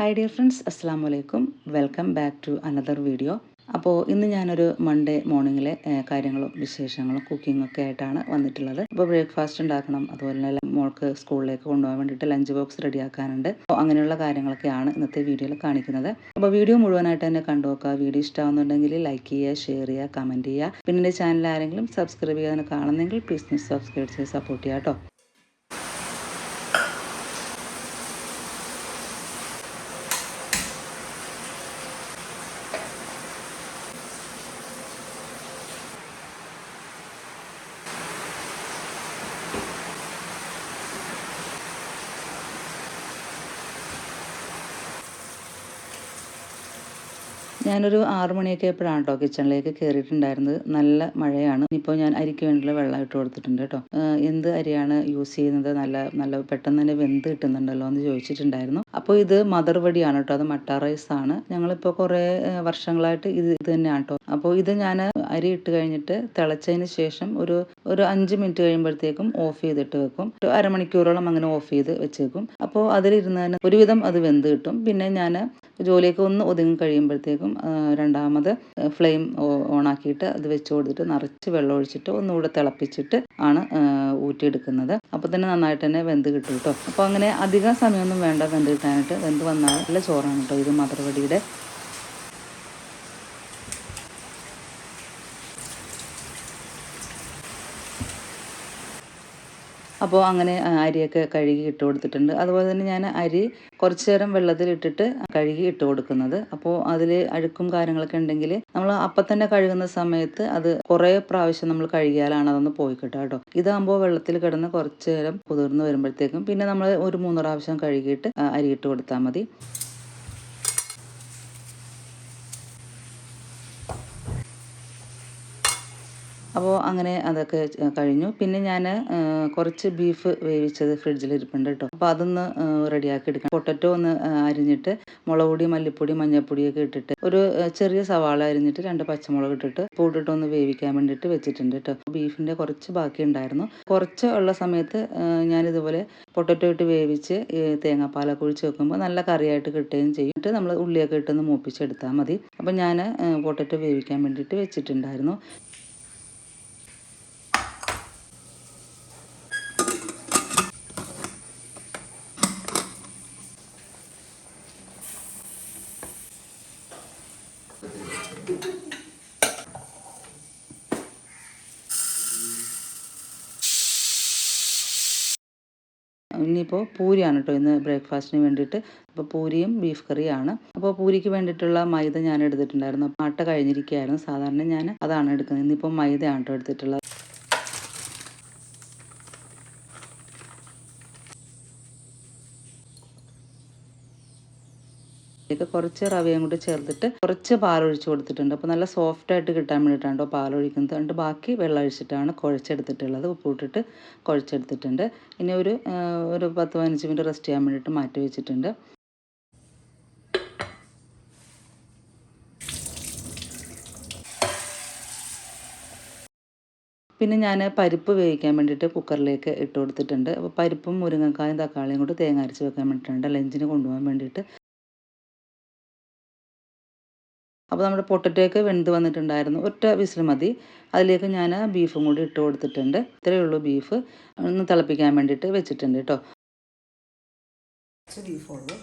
Hi dear friends, അസ്സാം വലൈക്കും. Welcome back to another video. അപ്പോൾ ഇന്ന് ഞാനൊരു മൺഡേ മോർണിംഗിലെ കാര്യങ്ങളും വിശേഷങ്ങളും കുക്കിംഗ് ഒക്കെ ആയിട്ടാണ് വന്നിട്ടുള്ളത്. അപ്പോൾ ബ്രേക്ക്ഫാസ്റ്റ് ഉണ്ടാക്കണം, അതുപോലെ തന്നെ മോൾക്ക് സ്കൂളിലേക്ക് കൊണ്ടുപോകാൻ വേണ്ടിയിട്ട് ലഞ്ച് ബോക്സ് റെഡിയാക്കാനുണ്ട്. അപ്പോൾ അങ്ങനെയുള്ള കാര്യങ്ങളൊക്കെയാണ് ഇന്നത്തെ വീഡിയോയിൽ കാണിക്കുന്നത്. അപ്പോൾ വീഡിയോ മുഴുവനായിട്ട് തന്നെ കണ്ടു നോക്കുക. വീഡിയോ ഇഷ്ടമാകുന്നുണ്ടെങ്കിൽ ലൈക്ക് ചെയ്യുക, ഷെയർ ചെയ്യുക, കമൻറ്റ് ചെയ്യുക. പിന്നെ എൻ്റെ ചാനൽ ആരെങ്കിലും സബ്സ്ക്രൈബ് ചെയ്യാൻ കാണുന്നെങ്കിൽ പ്ലീസ് സബ്സ്ക്രൈബ് ചെയ്ത് സപ്പോർട്ട് ചെയ്യുക കേട്ടോ. ഞാനൊരു 6 മണിയൊക്കെ ആയപ്പോഴാണ് കേട്ടോ കിച്ചണിലേക്ക് കയറിയിട്ടുണ്ടായിരുന്നത്. നല്ല മഴയാണ്. ഇപ്പോൾ ഞാൻ അരിക്ക് വേണ്ടിയുള്ള വെള്ളം ഇട്ട് കൊടുത്തിട്ടുണ്ട് കേട്ടോ. എന്ത് അരിയാണ് യൂസ് ചെയ്യുന്നത്? നല്ല പെട്ടെന്ന് തന്നെ വെന്ത് കിട്ടുന്നുണ്ടല്ലോ എന്ന് ചോദിച്ചിട്ടുണ്ടായിരുന്നു. അപ്പോൾ ഇത് മദർ വടിയാണ് കേട്ടോ. അത് മട്ട റൈസ് ആണ്. ഞങ്ങളിപ്പോൾ കുറേ വർഷങ്ങളായിട്ട് ഇത് തന്നെയാണ് കേട്ടോ. അപ്പോൾ ഇത് ഞാൻ അരി ഇട്ട് കഴിഞ്ഞിട്ട് തിളച്ചതിന് ശേഷം ഒരു 5 മിനിറ്റ് കഴിയുമ്പോഴത്തേക്കും ഓഫ് ചെയ്തിട്ട് വെക്കും. ഒരു അരമണിക്കൂറോളം അങ്ങനെ ഓഫ് ചെയ്ത് വെച്ചേക്കും. അപ്പോൾ അതിലിരുന്ന് തന്നെ ഒരുവിധം അത് വെന്ത് കിട്ടും. പിന്നെ ഞാൻ ജോലിയൊക്കെ ഒന്ന് ഒതുങ്ങി കഴിയുമ്പോഴത്തേക്കും രണ്ടാമത് ഫ്ലെയിം ഓണാക്കിയിട്ട് അത് വെച്ച് കൊടുത്തിട്ട് നിറച്ച് വെള്ളം ഒഴിച്ചിട്ട് ഒന്നുകൂടെ തിളപ്പിച്ചിട്ട് ആണ് ഊറ്റിയെടുക്കുന്നത്. അപ്പോൾ തന്നെ നന്നായിട്ട് തന്നെ വെന്ത് കിട്ടും കേട്ടോ. അപ്പോൾ അങ്ങനെ അധികം സമയമൊന്നും വേണ്ട വെന്ത് കിട്ടാനായിട്ട്. വെന്ത് വന്നാൽ നല്ല ചോറാണ് കേട്ടോ ഇത് മദർവടിയുടെ. അപ്പോൾ അങ്ങനെ അരിയൊക്കെ കഴുകി ഇട്ട് കൊടുത്തിട്ടുണ്ട്. അതുപോലെ തന്നെ ഞാൻ അരി കുറച്ച് നേരം വെള്ളത്തിലിട്ടിട്ട് കഴുകി ഇട്ട് കൊടുക്കുന്നത്. അപ്പോൾ അതിൽ അഴുക്കും കാര്യങ്ങളൊക്കെ ഉണ്ടെങ്കിൽ നമ്മൾ അപ്പം തന്നെ കഴുകുന്ന സമയത്ത് അത് കുറേ പ്രാവശ്യം നമ്മൾ കഴുകിയാലാണ് അതൊന്ന് പോയി കിട്ടുക കേട്ടോ. ഇതാകുമ്പോൾ വെള്ളത്തിൽ കിടന്ന് കുറച്ച് നേരം കുതിർന്ന് വരുമ്പോഴത്തേക്കും പിന്നെ നമ്മൾ ഒരു 3 പ്രാവശ്യം കഴുകിയിട്ട് അരി ഇട്ട് കൊടുത്താൽ മതി. അപ്പോൾ അങ്ങനെ അതൊക്കെ കഴിഞ്ഞു. പിന്നെ ഞാൻ കുറച്ച് ബീഫ് വേവിച്ചത് ഫ്രിഡ്ജിൽ ഇരിപ്പുണ്ട് കേട്ടോ. അപ്പോൾ അതൊന്ന് റെഡിയാക്കി എടുക്കണം. പൊട്ടറ്റോ ഒന്ന് അരിഞ്ഞിട്ട് മുളക് പൊടി, മല്ലിപ്പൊടി, മഞ്ഞൾപ്പൊടിയൊക്കെ ഇട്ടിട്ട് ഒരു ചെറിയ സവാള അരിഞ്ഞിട്ട് 2 പച്ചമുളക് ഇട്ടിട്ട് പൂട്ടിട്ട് ഒന്ന് വേവിക്കാൻ വേണ്ടിയിട്ട് വെച്ചിട്ടുണ്ട് കേട്ടോ. ബീഫിൻ്റെ കുറച്ച് ബാക്കി ഉണ്ടായിരുന്നു. കുറച്ച് ഉള്ള സമയത്ത് ഞാനിതുപോലെ പൊട്ടറ്റോ ഇട്ട് വേവിച്ച് തേങ്ങാപ്പാലൊക്കെ ഒഴിച്ച് വെക്കുമ്പോൾ നല്ല കറിയായിട്ട് കിട്ടുകയും ചെയ്യും. നമ്മൾ ഉള്ളിയൊക്കെ ഇട്ടൊന്ന് മൂപ്പിച്ചെടുത്താൽ മതി. അപ്പോൾ ഞാൻ പൊട്ടറ്റോ വേവിക്കാൻ വേണ്ടിയിട്ട് വെച്ചിട്ടുണ്ടായിരുന്നു. ഇനിയിപ്പോൾ പൂരിയാണ് കേട്ടോ ഇന്ന് ബ്രേക്ക്ഫാസ്റ്റിന് വേണ്ടിയിട്ട്. അപ്പോൾ പൂരിയും ബീഫ് കറിയാണ്. അപ്പോൾ പൂരിക്ക് വേണ്ടിയിട്ടുള്ള മൈദ ഞാൻ എടുത്തിട്ടുണ്ടായിരുന്നു. അപ്പോൾ ആട്ട കഴിഞ്ഞിരിക്കുകയായിരുന്നു. സാധാരണ ഞാൻ അതാണ് എടുക്കുന്നത്. ഇന്നിപ്പോൾ മൈദയാണ് കേട്ടോ എടുത്തിട്ടുള്ളത്. കുറച്ച് റവയും കൂടി ചേർത്തിട്ട് കുറച്ച് പാലൊഴിച്ച് കൊടുത്തിട്ടുണ്ട്. അപ്പോൾ നല്ല സോഫ്റ്റ് ആയിട്ട് കിട്ടാൻ വേണ്ടിയിട്ടാണ് കേട്ടോ പാലൊഴിക്കുന്നത്. എന്നിട്ട് ബാക്കി വെള്ളം ഒഴിച്ചിട്ടാണ് കുഴച്ചെടുത്തിട്ടുള്ളത്. ഉപ്പിട്ടിട്ട് കുഴച്ചെടുത്തിട്ടുണ്ട്. ഇനി ഒരു 10-15 മിനിറ്റ് റെസ്റ്റ് ചെയ്യാൻ വേണ്ടിയിട്ട് മാറ്റി വെച്ചിട്ടുണ്ട്. പിന്നെ ഞാൻ പരിപ്പ് വേവിക്കാൻ വേണ്ടിയിട്ട് കുക്കറിലേക്ക് ഇട്ട് കൊടുത്തിട്ടുണ്ട്. അപ്പോൾ പരിപ്പും മുരിങ്ങക്കായും തക്കാളിയും കൂടി തേങ്ങ അരച്ച് വെക്കാൻ വേണ്ടിയിട്ടുണ്ട് ലഞ്ചിന് കൊണ്ടുപോകാൻ വേണ്ടിയിട്ട്. അപ്പോൾ നമ്മുടെ പൊട്ടറ്റോയൊക്കെ വെന്ത് വന്നിട്ടുണ്ടായിരുന്നു. ഒറ്റ വിസിൽ മതി. അതിലേക്ക് ഞാൻ ബീഫും കൂടി ഇട്ട് കൊടുത്തിട്ടുണ്ട്. ഇത്രയേ ഉള്ളൂ ബീഫ്. ഒന്ന് തിളപ്പിക്കാൻ വേണ്ടിയിട്ട് വെച്ചിട്ടുണ്ട് കേട്ടോ. ബീഫുള്ളൂ.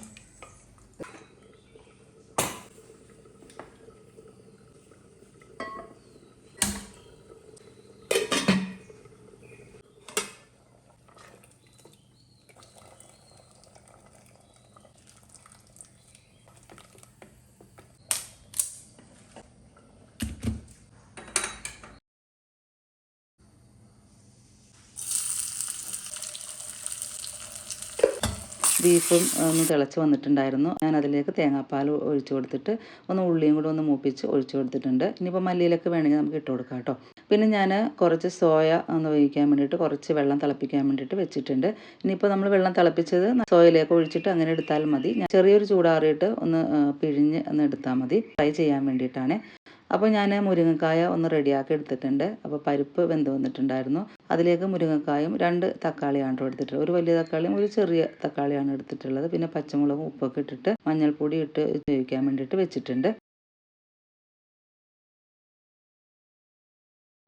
ബീഫും ഒന്ന് തിളച്ച് വന്നിട്ടുണ്ടായിരുന്നു. ഞാൻ അതിലേക്ക് തേങ്ങാപ്പാൽ ഒഴിച്ച് കൊടുത്തിട്ട് ഒന്ന് ഉള്ളിയും കൂടെ ഒന്ന് മൂപ്പിച്ച് ഒഴിച്ച് കൊടുത്തിട്ടുണ്ട്. ഇനിയിപ്പോൾ മല്ലിയിലൊക്കെ വേണമെങ്കിൽ നമുക്ക് ഇട്ട് കൊടുക്കാം കേട്ടോ. പിന്നെ ഞാൻ കുറച്ച് സോയ ഒന്ന് വേവിക്കാൻ വേണ്ടിയിട്ട് കുറച്ച് വെള്ളം തിളപ്പിക്കാൻ വേണ്ടിയിട്ട് വെച്ചിട്ടുണ്ട്. ഇനിയിപ്പോൾ നമ്മൾ വെള്ളം തിളപ്പിച്ചത് സോയയിലേക്ക് ഒഴിച്ചിട്ട് അങ്ങനെ എടുത്താൽ മതി. ഞാൻ ചെറിയൊരു ചൂടാറിയിട്ട് ഒന്ന് പിഴിഞ്ഞ് ഒന്ന് എടുത്താൽ മതി. ഫ്രൈ ചെയ്യാൻ വേണ്ടിയിട്ടാണ്. അപ്പോൾ ഞാൻ മുരിങ്ങക്കായ ഒന്ന് റെഡിയാക്കി എടുത്തിട്ടുണ്ട്. അപ്പോൾ പരിപ്പ് വെന്ത് വന്നിട്ടുണ്ടായിരുന്നു. അതിലേക്ക് മുരിങ്ങക്കായും 2 തക്കാളിയാണ് എടുത്തിട്ടുള്ളത്. ഒരു വലിയ തക്കാളിയും ഒരു ചെറിയ തക്കാളിയാണ് എടുത്തിട്ടുള്ളത്. പിന്നെ പച്ചമുളകും ഉപ്പൊക്കെ ഇട്ടിട്ട് മഞ്ഞൾപ്പൊടി ഇട്ട് വേവിക്കാൻ വേണ്ടിയിട്ട് വെച്ചിട്ടുണ്ട്.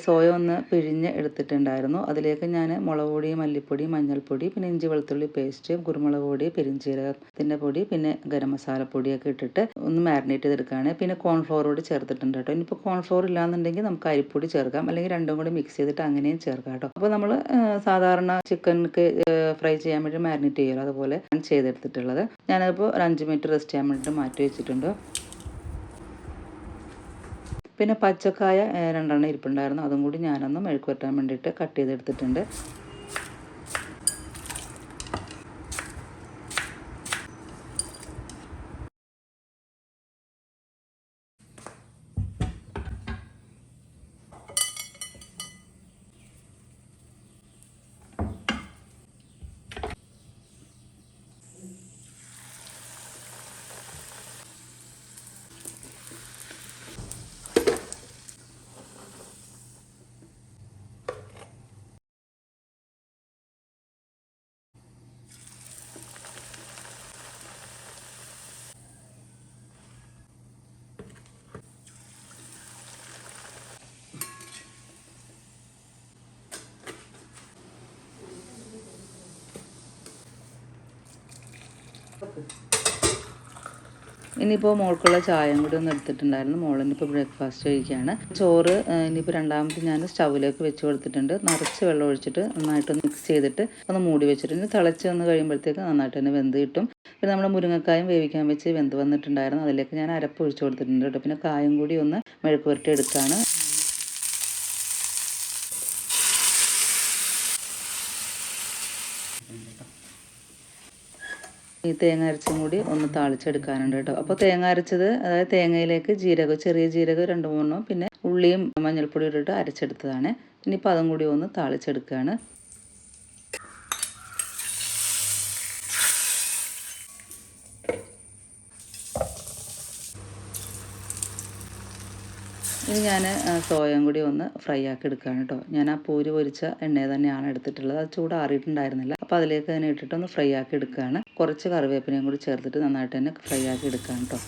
സോയ ഒന്ന് പിഴിഞ്ഞ് എടുത്തിട്ടുണ്ടായിരുന്നു. അതിലേക്ക് ഞാൻ മുളക് പൊടി, മല്ലിപ്പൊടി, മഞ്ഞൾപ്പൊടി, പിന്നെ ഇഞ്ചി വെളുത്തുള്ളി പേസ്റ്റ്, കുരുമുളക് പൊടി, പെരിഞ്ചീരകത്തിൻ്റെ പൊടി, പിന്നെ ഗരം മസാലപ്പൊടിയൊക്കെ ഇട്ടിട്ട് ഒന്ന് മാരിനേറ്റ് ചെയ്തെടുക്കുകയാണ്. പിന്നെ കോൺഫ്ലോർ കൂടി ചേർത്തിട്ടുണ്ട് കേട്ടോ. ഇനിയിപ്പോൾ കോൺഫ്ലോർ ഇല്ലാന്നുണ്ടെങ്കിൽ നമുക്ക് അരിപ്പൊടി ചേർക്കാം, അല്ലെങ്കിൽ രണ്ടും കൂടി മിക്സ് ചെയ്തിട്ട് അങ്ങനെയും ചേർക്കാം കേട്ടോ. അപ്പോൾ നമ്മൾ സാധാരണ ചിക്കനൊക്കെ ഫ്രൈ ചെയ്യാൻ വേണ്ടി മാരിനേറ്റ് ചെയ്യുമല്ലോ, അതുപോലെ ചെയ്തെടുത്തിട്ടുള്ളത്. ഞാനതിപ്പോൾ ഒരു 5 മിനിറ്റ് റെസ്റ്റ് ചെയ്യാൻ വേണ്ടിയിട്ട് മാറ്റി വെച്ചിട്ടുണ്ട്. പിന്നെ പച്ചക്കായ 2 ഇരിപ്പുണ്ടായിരുന്നു. അതും കൂടി ഞാനൊന്ന് മെഴുക്ക് പുരട്ടാൻ വേണ്ടിയിട്ട് കട്ട് ചെയ്തെടുത്തിട്ടുണ്ട്. ഇനിയിപ്പോൾ മോൾക്കുള്ള ചായയും കൂടി ഒന്ന് എടുത്തിട്ടുണ്ടായിരുന്നു. മോളിനിപ്പോൾ ബ്രേക്ക്ഫാസ്റ്റ് കഴിക്കുകയാണ്. ചോറ് ഇനിയിപ്പോൾ രണ്ടാമത് ഞാൻ സ്റ്റൗവിലേക്ക് വെച്ച് കൊടുത്തിട്ടുണ്ട്. നിറച്ച് വെള്ളം ഒഴിച്ചിട്ട് നന്നായിട്ടൊന്ന് മിക്സ് ചെയ്തിട്ട് ഒന്ന് മൂടി വെച്ചിട്ടുണ്ട്. തിളച്ച് വന്ന് കഴിയുമ്പോഴത്തേക്ക് നന്നായിട്ട് തന്നെ വെന്ത് കിട്ടും. പിന്നെ നമ്മുടെ മുരിങ്ങക്കായും വേവിക്കാൻ വെച്ച് വെന്ത് വന്നിട്ടുണ്ടായിരുന്നു. അതിലേക്ക് ഞാൻ അരപ്പ് ഒഴിച്ച് കൊടുത്തിട്ടുണ്ട് കേട്ടോ. പിന്നെ കായും കൂടി ഒന്ന് മെഴുക്ക് പുരട്ടി എടുക്കുകയാണ്. ഈ തേങ്ങ അരച്ചും കൂടി ഒന്ന് താളിച്ചെടുക്കാനുണ്ട് കേട്ടോ. അപ്പോൾ തേങ്ങ അരച്ചത്, അതായത് തേങ്ങയിലേക്ക് ജീരകം, ചെറിയ ജീരകം 2-3, പിന്നെ ഉള്ളിയും മഞ്ഞൾപ്പൊടി ഇട്ടിട്ട് അരച്ചെടുത്തതാണ്. ഇനിയിപ്പോൾ അതും കൂടി ഒന്ന് താളിച്ചെടുക്കുകയാണ്. ഇനി ഞാൻ സോയയും കൂടി ഒന്ന് ഫ്രൈ ആക്കി എടുക്കുകയാണ് കേട്ടോ. ഞാൻ ആ പൂരി പൊരിച്ച എണ്ണ തന്നെയാണ് എടുത്തിട്ടുള്ളത്. അത് ചൂടാറിയിട്ടുണ്ടായിരുന്നില്ല. അപ്പോൾ അതിലേക്ക് തന്നെ ഇട്ടിട്ടൊന്ന് ഫ്രൈ ആക്കി എടുക്കുകയാണ്. കുറച്ച് കറിവേപ്പിലയും കൂടി ചേർത്തിട്ട് നന്നായിട്ട് തന്നെ ഫ്രൈ ആക്കി എടുക്കുകയാണ് കേട്ടോ.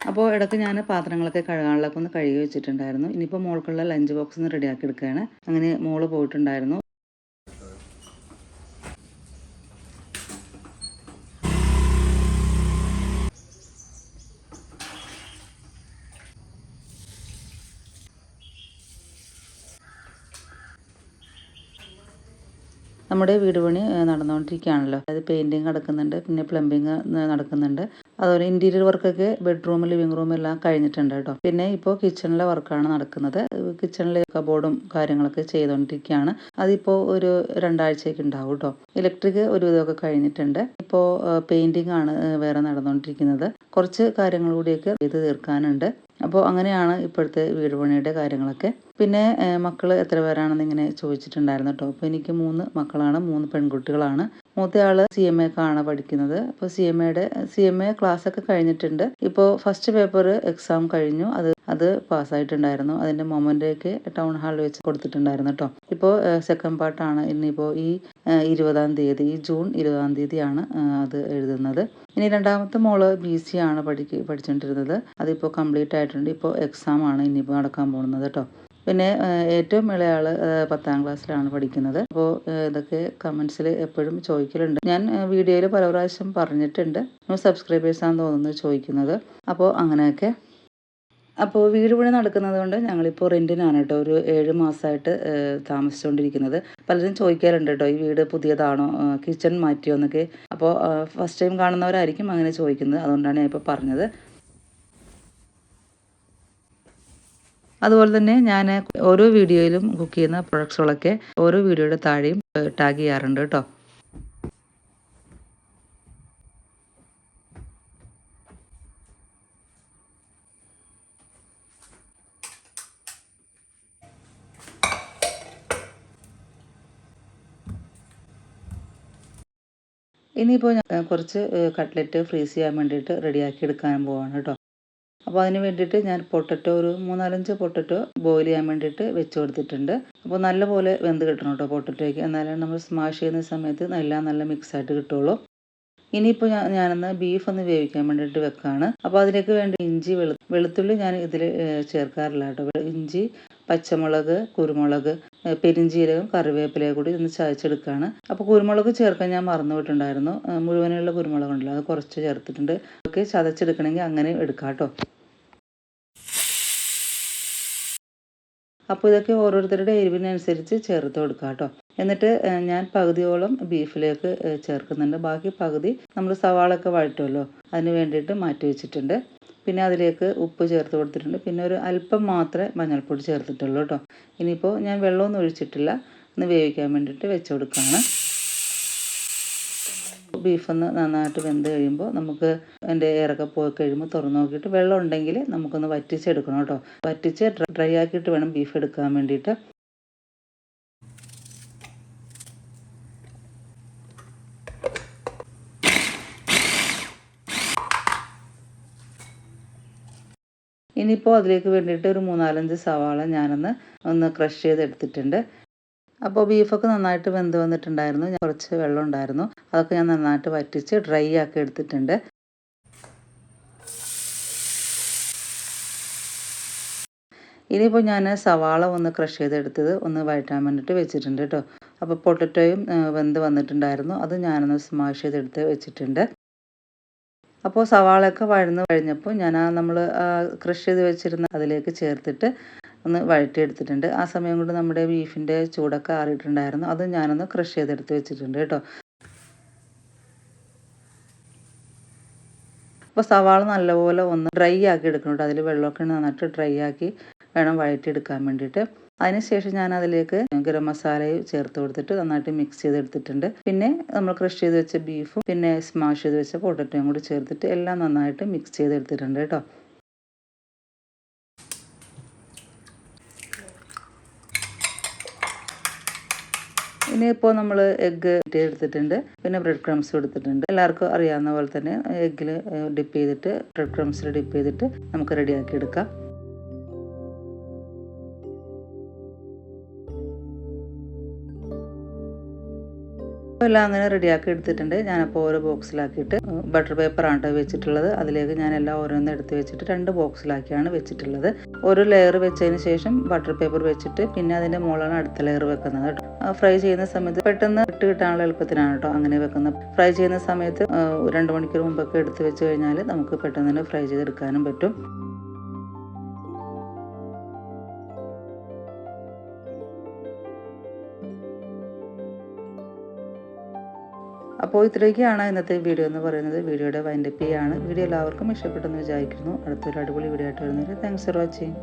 അപ്പോൾ ഇടയ്ക്ക് ഞാൻ പാത്രങ്ങളൊക്കെ കഴുകാനുള്ളതൊക്കെ ഒന്ന് കഴുകി വെച്ചിട്ടുണ്ടായിരുന്നു. ഇനിയിപ്പോൾ മോൾക്കുള്ള ലഞ്ച് ബോക്സ് ഒന്ന് റെഡിയാക്കി എടുക്കുകയാണ്. അങ്ങനെ മോള് പോയിട്ടുണ്ടായിരുന്നു. നമ്മുടെ വീട് പണി നടന്നുകൊണ്ടിരിക്കുകയാണല്ലോ. അതായത് പെയിൻറ്റിങ് നടക്കുന്നുണ്ട്, പിന്നെ പ്ലംബിങ് നടക്കുന്നുണ്ട്. അതുപോലെ ഇൻറ്റീരിയർ വർക്കൊക്കെ ബെഡ്റൂം, ലിവിങ് റൂം എല്ലാം കഴിഞ്ഞിട്ടുണ്ട് കേട്ടോ. പിന്നെ ഇപ്പോൾ കിച്ചണിലെ വർക്കാണ് നടക്കുന്നത്. കിച്ചണിലെ കബോർഡും കാര്യങ്ങളൊക്കെ ചെയ്തുകൊണ്ടിരിക്കുകയാണ്. അതിപ്പോൾ ഒരു 2 ആഴ്ചയൊക്കെ ഉണ്ടാവും കേട്ടോ. ഇലക്ട്രിക് ഒരു വിധമൊക്കെ കഴിഞ്ഞിട്ടുണ്ട്. ഇപ്പോൾ പെയിൻറ്റിങ് ആണ് വേറെ നടന്നുകൊണ്ടിരിക്കുന്നത്. കുറച്ച് കാര്യങ്ങൾ കൂടിയൊക്കെ ചെയ്ത് തീർക്കാനുണ്ട്. അപ്പോൾ അങ്ങനെയാണ് ഇപ്പോഴത്തെ വീട് പണിയുടെ കാര്യങ്ങളൊക്കെ. പിന്നെ മക്കൾ എത്ര പേരാണെന്ന് ഇങ്ങനെ ചോദിച്ചിട്ടുണ്ടായിരുന്നു കേട്ടോ. അപ്പോൾ എനിക്ക് 3 മക്കളാണ്, 3 പെൺകുട്ടികളാണ്. മൂത്തയാൾ CMAക്കാണ് പഠിക്കുന്നത്. അപ്പോൾ CMA ക്ലാസ്സൊക്കെ കഴിഞ്ഞിട്ടുണ്ട്. ഇപ്പോൾ ഫസ്റ്റ് പേപ്പർ എക്സാം കഴിഞ്ഞു. അത് പാസ്സായിട്ടുണ്ടായിരുന്നു. അതിൻ്റെ മൊമെൻ്റൊക്കെ ടൗൺ ഹാളിൽ വെച്ച് കൊടുത്തിട്ടുണ്ടായിരുന്നു കേട്ടോ. ഇപ്പോൾ സെക്കൻഡ് പാർട്ടാണ് ഇന്നിപ്പോൾ ഈ 20-ാം തീയതി, ഈ ജൂൺ 20-ാം തീയതിയാണ് അത് എഴുതുന്നത്. ഇനി രണ്ടാമത്തെ മോള് BC ആണ് പഠിച്ചുകൊണ്ടിരുന്നത്. അതിപ്പോൾ കംപ്ലീറ്റ് ആയിട്ടുണ്ട്. ഇപ്പോൾ എക്സാം ആണ് ഇനിയിപ്പോൾ നടക്കാൻ പോകുന്നത് കേട്ടോ. പിന്നെ ഏറ്റവും ഇളയ ആൾ 10ാം ക്ലാസ്സിലാണ് പഠിക്കുന്നത്. അപ്പോൾ ഇതൊക്കെ കമൻസിൽ എപ്പോഴും ചോദിക്കലുണ്ട്. ഞാൻ വീഡിയോയിൽ പല പ്രാവശ്യം പറഞ്ഞിട്ടുണ്ട്. സബ്സ്ക്രൈബേഴ്സാണെന്ന് തോന്നുന്നു ചോദിക്കുന്നത്. അപ്പോൾ അങ്ങനെയൊക്കെ. അപ്പോൾ വീട് പണി നടക്കുന്നത് കൊണ്ട് ഞങ്ങളിപ്പോൾ റെൻറ്റിനാണ് കേട്ടോ ഒരു 7 മാസമായിട്ട് താമസിച്ചുകൊണ്ടിരിക്കുന്നത്. പലരും ചോദിക്കാറുണ്ട് കേട്ടോ, ഈ വീട് പുതിയതാണോ, കിച്ചൺ മാറ്റിയോ എന്നൊക്കെ. അപ്പോൾ ഫസ്റ്റ് ടൈം കാണുന്നവരായിരിക്കും അങ്ങനെ ചോദിക്കുന്നത്. അതുകൊണ്ടാണ് ഞാൻ ഇപ്പോൾ പറഞ്ഞത്. അതുപോലെ തന്നെ ഞാൻ ഓരോ വീഡിയോയിലും കുക്ക് ചെയ്യുന്ന പ്രൊഡക്ട്സുകളൊക്കെ ഓരോ വീഡിയോയുടെ താഴെയും ടാഗ് ചെയ്യാറുണ്ട് കേട്ടോ. ഇനിയിപ്പോൾ ഞാൻ കുറച്ച് കട്ട്ലറ്റ് ഫ്രീസ് ചെയ്യാൻ വേണ്ടിയിട്ട് റെഡിയാക്കി എടുക്കാൻ പോവാണ് കേട്ടോ. അപ്പോൾ അതിന് വേണ്ടിയിട്ട് ഞാൻ പൊട്ടറ്റോ ഒരു 3-4 പൊട്ടറ്റോ ബോയിൽ ചെയ്യാൻ വേണ്ടിയിട്ട് വെച്ച് കൊടുത്തിട്ടുണ്ട്. അപ്പോൾ നല്ലപോലെ വെന്ത് കിട്ടണം കേട്ടോ പൊട്ടറ്റോയ്ക്ക്. എന്നാലും നമ്മൾ സ്മാഷ് ചെയ്യുന്ന സമയത്ത് എല്ലാം നല്ല മിക്സായിട്ട് കിട്ടുള്ളൂ. ഇനിയിപ്പോൾ ഞാനൊന്ന് ബീഫ് ഒന്ന് വേവിക്കാൻ വേണ്ടിയിട്ട് വെക്കുകയാണ്. അപ്പോൾ അതിലേക്ക് വേണ്ടി ഇഞ്ചി വെളുത്തുള്ളി ഞാൻ ഇതിൽ ചേർക്കാറില്ല കേട്ടോ. ഇഞ്ചി, പച്ചമുളക്, കുരുമുളക്, പെരിഞ്ചീരകം, കറിവേപ്പിലയും കൂടി ഒന്ന് ചതച്ചെടുക്കുകയാണ്. അപ്പോൾ കുരുമുളക് ചേർക്കാൻ ഞാൻ മറന്നു പോയിട്ടുണ്ടായിരുന്നു. മുഴുവനുള്ള കുരുമുളക് ഉണ്ടല്ലോ, അത് കുറച്ച് ചേർത്തിട്ടുണ്ട്. ഒക്കെ ചതച്ചെടുക്കണമെങ്കിൽ അങ്ങനെ എടുക്കാം കേട്ടോ. അപ്പോൾ ഇതൊക്കെ ഓരോരുത്തരുടെ എരിവിനനുസരിച്ച് ചേർത്ത് കൊടുക്കുക കേട്ടോ. എന്നിട്ട് ഞാൻ പകുതിയോളം ബീഫിലേക്ക് ചേർക്കുന്നുണ്ട്. ബാക്കി പകുതി നമ്മൾ സവാളൊക്കെ വഴറ്റുമല്ലോ, അതിന് വേണ്ടിയിട്ട് മാറ്റി വെച്ചിട്ടുണ്ട്. പിന്നെ അതിലേക്ക് ഉപ്പ് ചേർത്ത് കൊടുത്തിട്ടുണ്ട്. പിന്നെ ഒരു അല്പം മാത്രമേ മഞ്ഞൾപ്പൊടി ചേർത്തിട്ടുള്ളൂ കേട്ടോ. ഇനിയിപ്പോൾ ഞാൻ വെള്ളമൊന്നും ഒഴിച്ചിട്ടില്ല, ഒന്ന് വേവിക്കാൻ വേണ്ടിയിട്ട് വെച്ച് കൊടുക്കുകയാണ്. ബീഫൊന്ന് നന്നായിട്ട് വെന്ത് കഴിയുമ്പോൾ നമുക്ക് അതിൻ്റെ എയറൊക്കെ പോയി കഴിയുമ്പോൾ തുറന്ന് നോക്കിയിട്ട് വെള്ളം ഉണ്ടെങ്കിൽ നമുക്കൊന്ന് വറ്റിച്ചെടുക്കണം കേട്ടോ. വറ്റിച്ച് ഡ്രൈ ആക്കിയിട്ട് വേണം ബീഫ് എടുക്കാൻ വേണ്ടിയിട്ട്. ഇനിയിപ്പോൾ അതിലേക്ക് വേണ്ടിയിട്ട് ഒരു 3-4 സവാള ഒന്ന് ക്രഷ് ചെയ്തെടുത്തിട്ടുണ്ട്. അപ്പോൾ ബീഫൊക്കെ നന്നായിട്ട് വെന്ത് വന്നിട്ടുണ്ടായിരുന്നു. കുറച്ച് വെള്ളം ഉണ്ടായിരുന്നു, അതൊക്കെ ഞാൻ നന്നായിട്ട് വറ്റിച്ച് ഡ്രൈ ആക്കി എടുത്തിട്ടുണ്ട്. ഇനിയിപ്പോൾ ഞാൻ സവാള ഒന്ന് ക്രഷ് ചെയ്തെടുത്തത് ഒന്ന് വഴറ്റാൻ വേണ്ടിയിട്ട് വെച്ചിട്ടുണ്ട് കേട്ടോ. അപ്പോൾ പൊട്ടറ്റോയും വെന്ത് വന്നിട്ടുണ്ടായിരുന്നു, അത് ഞാനൊന്ന് സ്മാഷ് ചെയ്തെടുത്ത് വെച്ചിട്ടുണ്ട്. അപ്പോൾ സവാളയൊക്കെ വഴന്ന് കഴിഞ്ഞപ്പോൾ ഞാൻ നമ്മൾ ക്രഷ് ചെയ്ത് വെച്ചിരുന്ന അതിലേക്ക് ചേർത്തിട്ട് ഒന്ന് വഴറ്റിയെടുത്തിട്ടുണ്ട്. ആ സമയം കൊണ്ട് നമ്മുടെ ബീഫിൻ്റെ ചൂടൊക്കെ ആറിയിട്ടുണ്ടായിരുന്നു, അത് ഞാനൊന്ന് ക്രഷ് ചെയ്തെടുത്ത് വെച്ചിട്ടുണ്ട് കേട്ടോ. അപ്പോൾ സവാള നല്ലപോലെ ഒന്ന് ഡ്രൈ ആക്കി എടുക്കണം കേട്ടോ. അതിൽ വെള്ളമൊക്കെ നന്നായിട്ട് ഡ്രൈ ആക്കി വേണം വഴറ്റിയെടുക്കാൻ വേണ്ടിയിട്ട്. അതിനുശേഷം ഞാൻ അതിലേക്ക് ഗരം മസാലയും ചേർത്ത് കൊടുത്തിട്ട് നന്നായിട്ട് മിക്സ് ചെയ്തെടുത്തിട്ടുണ്ട്. പിന്നെ നമ്മൾ ക്രഷ് ചെയ്ത് വെച്ച ബീഫും പിന്നെ സ്മാഷ് ചെയ്ത് വെച്ച പൊട്ടറ്റോയും കൂടി ചേർത്തിട്ട് എല്ലാം നന്നായിട്ട് മിക്സ് ചെയ്തെടുത്തിട്ടുണ്ട് കേട്ടോ. ഇനിയിപ്പോൾ നമ്മൾ എഗ്ഗ് എടുത്തിട്ടുണ്ട്, പിന്നെ ബ്രെഡ് ക്രംസ് എടുത്തിട്ടുണ്ട്. എല്ലാവർക്കും അറിയാവുന്ന പോലെ തന്നെ എഗ്ഗിൽ ഡിപ്പ് ചെയ്തിട്ട് ബ്രെഡ് ക്രംസിൽ ഡിപ്പ് ചെയ്തിട്ട് നമുക്ക് റെഡിയാക്കി എടുക്കാം. എല്ലാം അങ്ങനെ റെഡിയാക്കി എടുത്തിട്ടുണ്ട്. ഞാനപ്പോൾ ഓരോ ബോക്സിലാക്കിയിട്ട് ബട്ടർ പേപ്പറാണ് കേട്ടോ വെച്ചിട്ടുള്ളത്. അതിലേക്ക് ഞാൻ എല്ലാം ഓരോന്ന് എടുത്ത് വെച്ചിട്ട് 2 ബോക്സിലാക്കിയാണ് വെച്ചിട്ടുള്ളത്. ഒരു ലെയർ വെച്ചതിന് ശേഷം ബട്ടർ പേപ്പർ വെച്ചിട്ട് പിന്നെ അതിൻ്റെ മുകളിലാണ് അടുത്ത ലെയർ വെക്കുന്നത് കേട്ടോ. ഫ്രൈ ചെയ്യുന്ന സമയത്ത് പെട്ടെന്ന് ഇട്ട് കിട്ടാനുള്ള എളുപ്പത്തിനാണ് കേട്ടോ അങ്ങനെ വെക്കുന്നത്. ഫ്രൈ ചെയ്യുന്ന സമയത്ത് 2 മണിക്കൂർ മുമ്പൊക്കെ എടുത്ത് വെച്ച് കഴിഞ്ഞാൽ നമുക്ക് പെട്ടെന്ന് തന്നെ ഫ്രൈ ചെയ്തെടുക്കാനും പറ്റും. അപ്പോൾ ഇത്രയൊക്കെയാണ് ഇന്നത്തെ വീഡിയോ എന്ന് പറയുന്നത്. വീഡിയോയുടെ വൈൻഡപ്പ് ചെയ്യാണ്. വീഡിയോ എല്ലാവർക്കും ഇഷ്ടപ്പെട്ടെന്ന് വിചാരിക്കുന്നു. അടുത്തൊരു അടിപൊളി വീഡിയോ ആയിട്ട് വരുന്നത്. Thanks for watching.